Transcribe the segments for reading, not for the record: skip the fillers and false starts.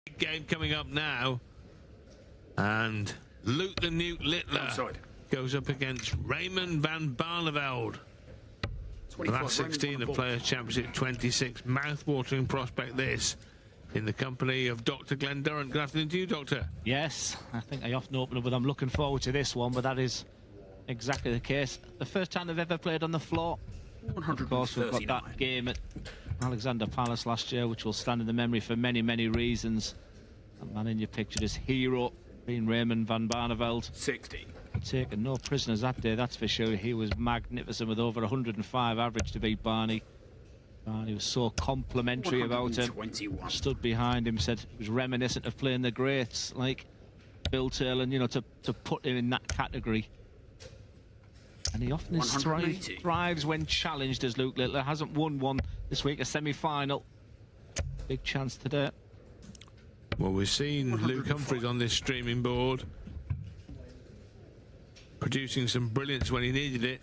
big game coming up now. And Luke the Nuke Littler goes up against Raymond van Barneveld. The last 16 of Players' Championship 26. Mouth-watering prospect this, in the company of Dr. Glenn Durrant. Good afternoon to you, Doctor. Yes, I think I often open up with I'm looking forward to this one, but that is exactly the case. The first time they've ever played on the floor. Of course, we've got that game at Alexander Palace last year, which will stand in the memory for many, many reasons. That man in your picture is hero, being Raymond van Barneveld. 60. Taken no prisoners that day, that's for sure. He was magnificent with over 105 average to beat Barney. Barney was so complimentary about him. Stood behind him, said it was reminiscent of playing the greats like Bill Taylor, and, you know, to put him in that category. And he often thrives when challenged, as Luke Littler. Hasn't won one this week, a semi-final. Big chance today. Well, we've seen Luke Humphries on this streaming board, producing some brilliance when he needed it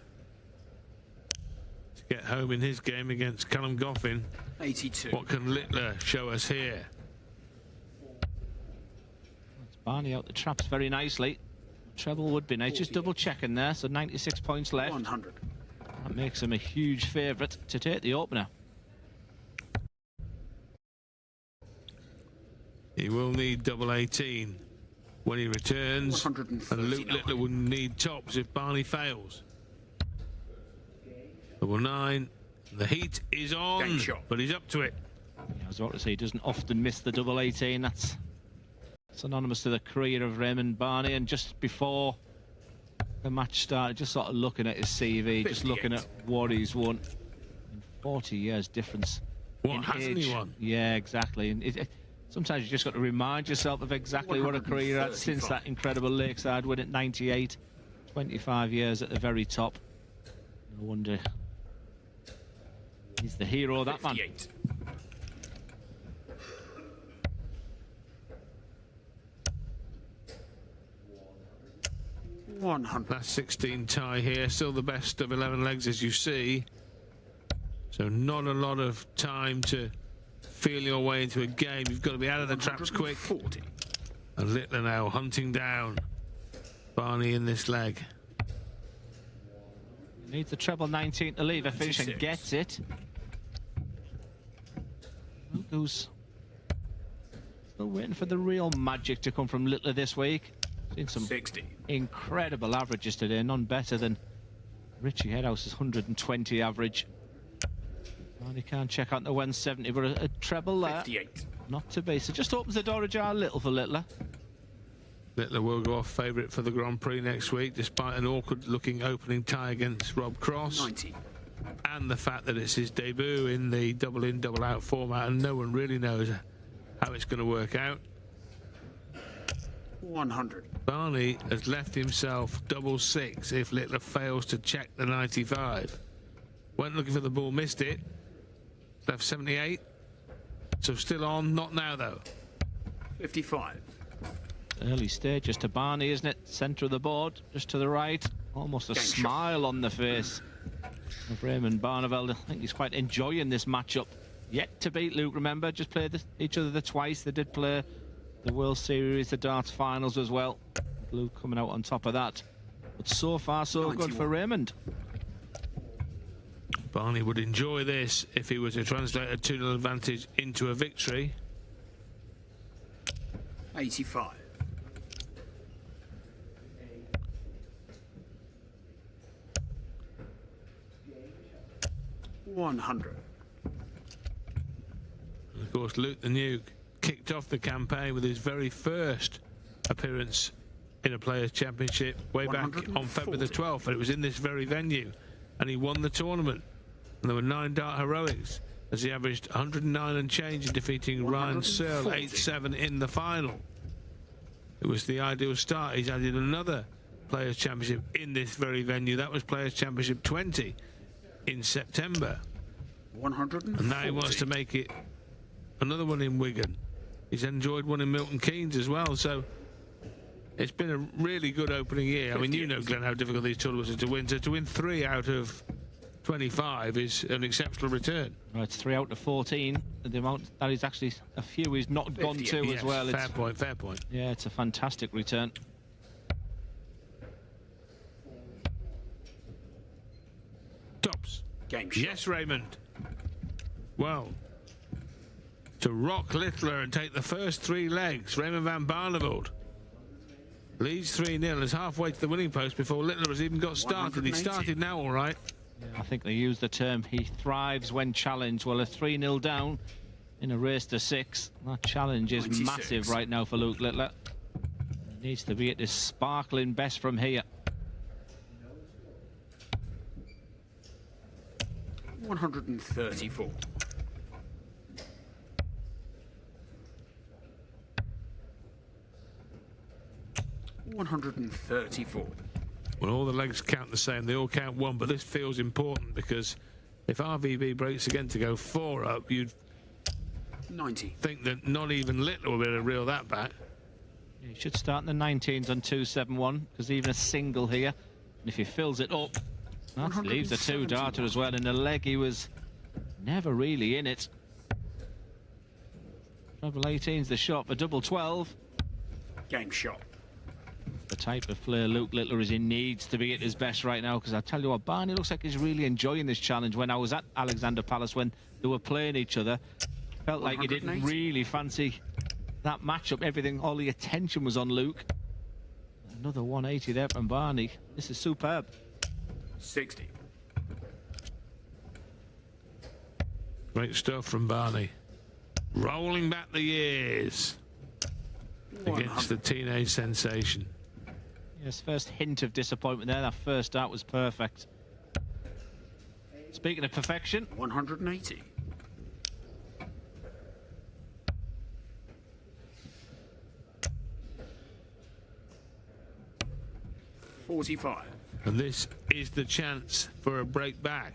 to get home in his game against Callum Goffin. 82. What can Littler show us here? That's Barney out the traps very nicely. Treble would be nice. Just double checking there. So 96 points left. 100. That makes him a huge favourite to take the opener. He will need double 18 when he returns, and Luke Littler will need tops if Barney fails. Double 9. The heat is on, but he's up to it. Yeah, I was about to say, he doesn't often miss the double 18. That's synonymous to the career of Raymond Barney. And just before the match started, just sort of looking at his CV, 58. Just looking at what he's won. In 40 years difference. What hasn't he won? Yeah, exactly. And sometimes you just got to remind yourself of exactly what a career he had since that incredible Lakeside win at 98. 25 years at the very top. No wonder he's the hero of that 58. Man. 100. That's 16 tie here. Still the best of 11 legs, as you see. So not a lot of time to feel your way into a game. You've got to be out of the traps quick. 40. And Littler now hunting down Barney in this leg. Needs the treble 19 to leave a finish and gets it. Who's still waiting for the real magic to come from Littler this week. Seen some 60. Incredible averages today, none better than Richie Headhouse's 120 average. And he can't check out the 170, but a treble there. 58. Not to be. So just opens the door ajar a little for Littler. Littler will go off favourite for the Grand Prix next week, despite an awkward-looking opening tie against Rob Cross. 90. And the fact that it's his debut in the double-in, double-out format, and no one really knows how it's going to work out. 100. Barney has left himself double 6 if Littler fails to check the 95. Went looking for the ball, missed it. Left 78. So still on, not now though. 55. Early stages to Barney, isn't it? Centre of the board, just to the right. Almost a smile on the face of Raymond Barneveld. I think he's quite enjoying this matchup. Yet to beat Luke, remember, just played each other twice. They did play the World Series, the darts finals as well. Luke coming out on top of that. But so far, so 91. Good for Raymond. Barney would enjoy this if he were to translate a 2-0 advantage into a victory. 85. 100. And of course, Luke the Nuke kicked off the campaign with his very first appearance in a Players' Championship way back on February the 12th, and it was in this very venue, and he won the tournament. And there were 9 dart heroics as he averaged 109 and change in defeating Ryan Searle 8-7 in the final. It was the ideal start. He's added another Players' Championship in this very venue. That was Players' Championship 20 in September. 140. And now he wants to make it another one in Wigan. He's enjoyed one in Milton Keynes as well. So it's been a really good opening year. I mean, you know, Glenn, how difficult these tournaments are to win. So to win 3 out of 25 is an exceptional return. Well, it's 3 out of 14. The amount that is actually a few he's not gone to Yes, as well. Fair point, fair point. Yeah, it's a fantastic return. Tops. Game shot. Yes, Raymond. Well, to rock Littler and take the first 3 legs, Raymond van Barneveld leads 3-0, is halfway to the winning post before Littler has even got started. He 180. started now, all right. I think they use the term he thrives when challenged. Well, a 3-0 down in a race to 6. That challenge is 96. massive right now for Luke Littler. He needs to be at his sparkling best from here. 134. $134. Well, all the legs count the same. They all count 1, but this feels important because if RVB breaks again to go 4 up, you'd 90. think that not even Littler will be able to reel that back. He should start in the 19s on 271 because even a single here, and if he fills it up, that leaves a 2-darter as well. In the leg, he was never really in it. Treble 18's the shot for double 12. Game shot. The type of player Luke Littler is, he needs to be at his best right now, because I tell you what, Barney looks like he's really enjoying this challenge. When I was at Alexander Palace when they were playing each other, felt like he didn't really fancy that matchup. Everything, all the attention was on Luke. Another 180 there from Barney. This is superb. 60. Great stuff from Barney. Rolling back the years against the teenage sensation. Yes, first hint of disappointment there. That first start was perfect. Speaking of perfection, 180. $45. And this is the chance for a break back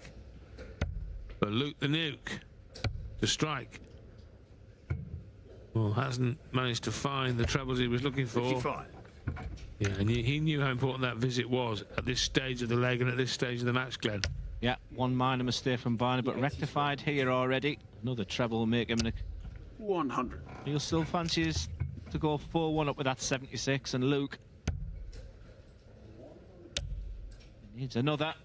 for Luke the Nuke to strike. Well, hasn't managed to find the trebles he was looking for. 55. Yeah, and he knew how important that visit was at this stage of the leg and at this stage of the match, Glenn. yeah, one minor mistake from Barney, but rectified here already. Another treble will make him in a... 100. He'll still fancies to go 4-1 up with that 76, and Luke needs another.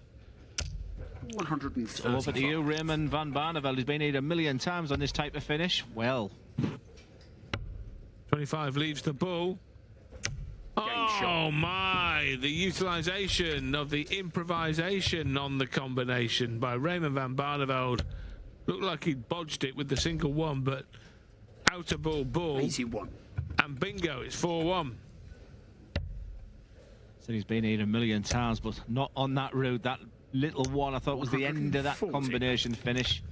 135. Over to you, Raymond van Barneveld. He's been here a million times on this type of finish. Well, 25 leaves the bull. Oh my, the utilisation of the improvisation on the combination by Raymond van Barneveld. Looked like he'd bodged it with the single 1, but outer bull, 81. and bingo, it's 4-1. said he's been here a million times, but not on that route. That little 1 I thought was the end of that 140. combination finish.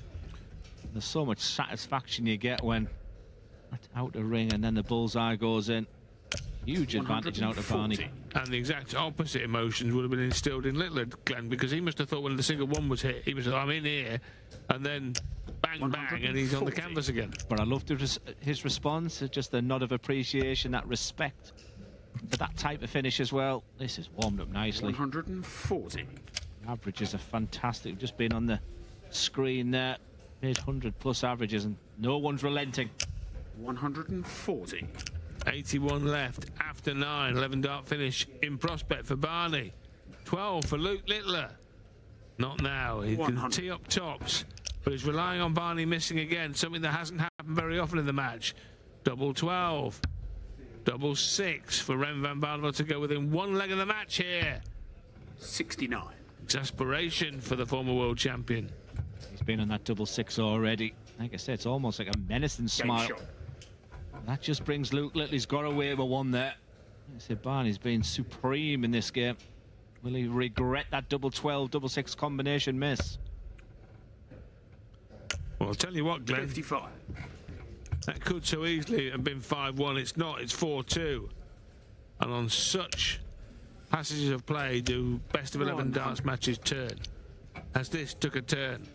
There's so much satisfaction you get when that outer ring and then the bullseye goes in. Huge advantage out of Barney. And the exact opposite emotions would have been instilled in Littler, Glenn, because he must have thought when the single 1 was hit, he was like, I'm in here, and then bang, bang, and he's on the canvas again. But I loved his response, just a nod of appreciation, that respect for that type of finish as well. This is warmed up nicely. 140. Averages are fantastic. Just been on the screen there, mid 100+ averages, and no one's relenting. 140. 81 left after 9. 11 dart finish in prospect for Barney. 12 for Luke Littler. Not now. He can 100. tee up tops, but he's relying on Barney missing again, something that hasn't happened very often in the match. Double 12. Double 6 for Raymond van Barneveld to go within 1 leg of the match here. 69. Exasperation for the former world champion. He's been on that double 6 already. Like I said, it's almost like a menacing smile. Game shot. That just brings Luke Littler. He's got away with 1 there. I said Barney's been supreme in this game. Will he regret that double 12, double 6 combination miss? Well, I'll tell you what, Glenn. 55. That could so easily have been 5-1. It's not. It's 4-2. And on such passages of play do best of 11 darts matches turn. As this took a turn.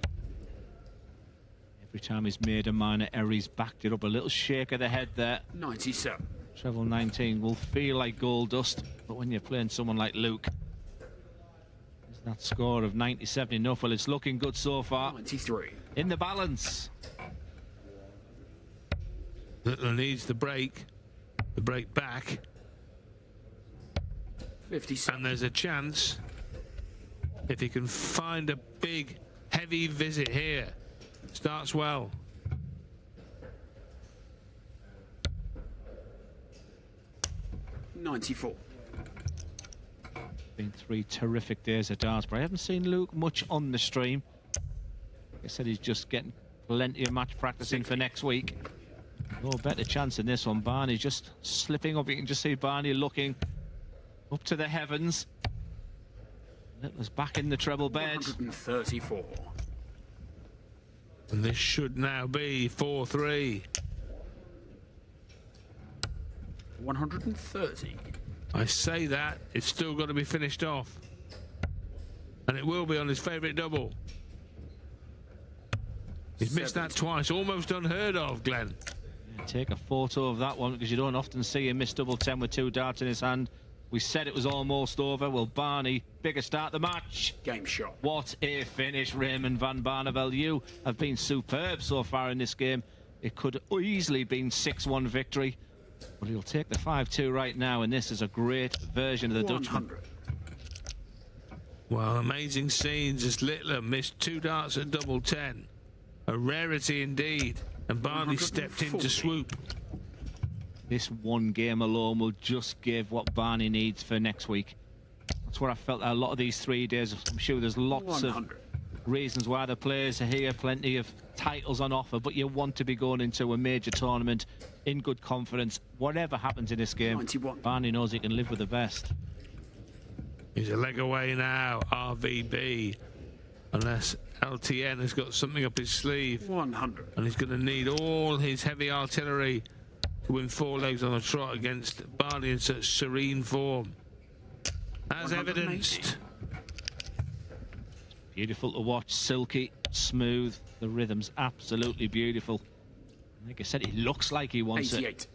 Every time he's made a minor error, he's backed it up. A little shake of the head there. 97. Treble 19 will feel like gold dust, but when you're playing someone like Luke, there's That score of 97 enough? Well, it's looking good so far. 93. In the balance. Littler needs the break back. 57. And there's a chance, if he can find a big, heavy visit here. Starts well. $94. Been 3 terrific days at darts, but I haven't seen Luke much on the stream. Like I said, he's just getting plenty of match practice in for next week. No better chance in this one. Barney's just slipping up. You can just see Barney looking up to the heavens. Littler's back in the treble bed. 134. And this should now be 4-3. 130. I say that, it's still got to be finished off. And it will be on his favourite double. He's missed that twice, almost unheard of, Glenn. Yeah, take a photo of that one, because you don't often see him miss double 10 with 2 darts in his hand. We said it was almost over. Well, Barney, bigger start the match. Game shot. What a finish, Raymond van Barneveld. You have been superb so far in this game. It could easily been 6-1 victory. But he'll take the 5-2 right now, and this is a great version of the Dutchman. Well, amazing scenes as Littler missed 2 darts at double 10. A rarity indeed. And Barney stepped in to swoop. This one game alone will just give what Barney needs for next week. That's what I felt a lot of these 3 days. I'm sure there's lots of reasons why the players are here, plenty of titles on offer, but you want to be going into a major tournament in good confidence. Whatever happens in this game, 91. Barney knows he can live with the best. He's a leg away now, RVB. Unless LTN has got something up his sleeve. 100. And he's going to need all his heavy artillery to win 4 legs on a trot against Barney in such serene form. As evidenced. Beautiful to watch, silky, smooth. The rhythm's absolutely beautiful. Like I said, he looks like he wants 88. it.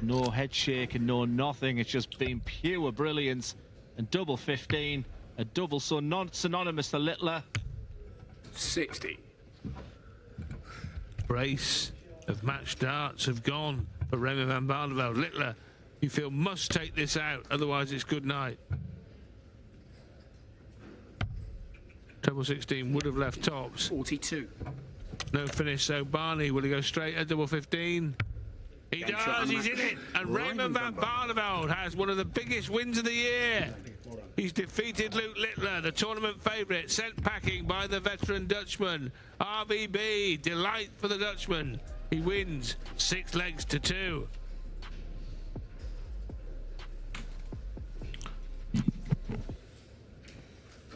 No head shaking, no nothing. It's just been pure brilliance. And double 15, a double synonymous to Littler. 60. Brace of match darts have gone for Raymond van Barneveld. Littler, you feel, must take this out, otherwise it's good night. Treble 16 would have left tops. 42. No finish, so Barney, will he go straight at double 15? He does, he's in it. And Raymond van Barneveld has one of the biggest wins of the year. He's defeated Luke Littler, the tournament favourite, sent packing by the veteran Dutchman. RVB, delight for the Dutchman. He wins 6 legs to 2.